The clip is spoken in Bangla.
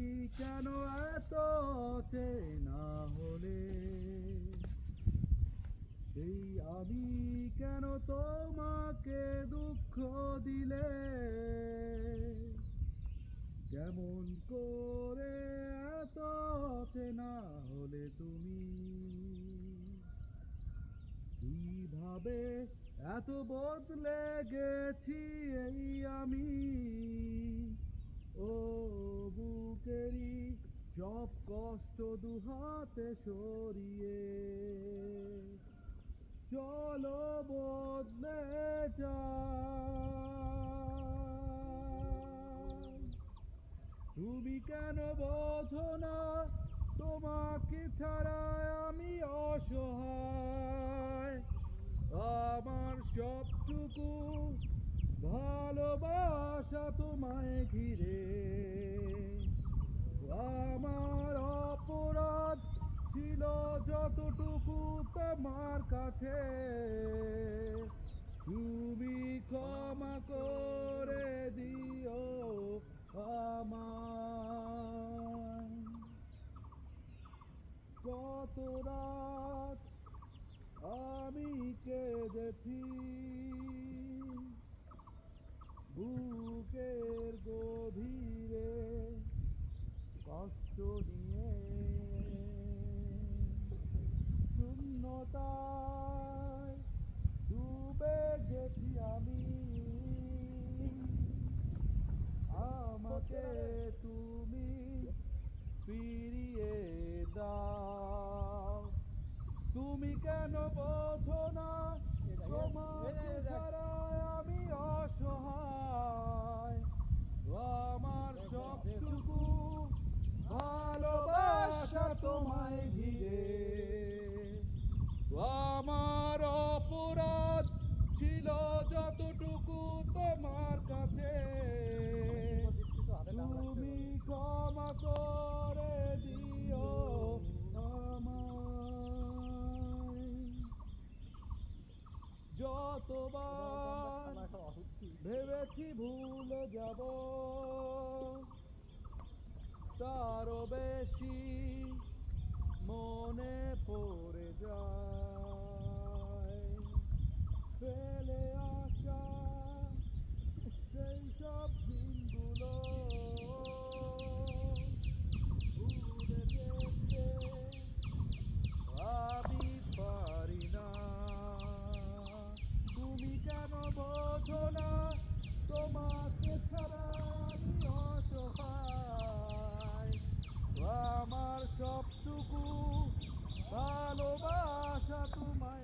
কেন এত চেনা হলে, সেই আমি কেন তোমাকে দুঃখ দিলে, কেমন করে এত চেনা হলে তুমি, কিভাবে এত বদলে গেছি এই আমি, ও বুকেরই সব কষ্ট দুহাতে সরিয়ে চলো বদলে যাই। তুমি কেন বোঝো না তোমাকে ছাড়া আমি অসহায়, আমার সবটুকু ভালোবাসা তোমায় ঘিরে, আমার অপরাধ ছিল যতটুকু তোমার কাছে, তুমি ক্ষমা করে দিও আমায়। কত রাত আমি কেঁদেছি বুকের গভীরে কষ্ট নিয়ে, শূন্যতায় ডুবে গেছি আমি, আমাকে তুমি ফিরিয়ে দাও। তুমি কেন বোঝো না তোমাকে ছাড়া আমি অসহায়, আমার সবটুকু ভালোবাসা তোমায় ঘিরে, আমার অপরাধ ছিল যতটুকু তোমার কাছে, তুমি ক্ষমা করে দিও আমায়। যতবার ভেবেছি ভুলে যাব, তারও বেশি মনে পড়ে যায়, ফেলে আসা সেই সব দিনগুলো ভুলে যেতে আমি পারি না। তুমি কেন বোঝো না তোমাকে ছাড়া আমি অসহায়, আমার সবটুকু ভালোবাসা তোমায়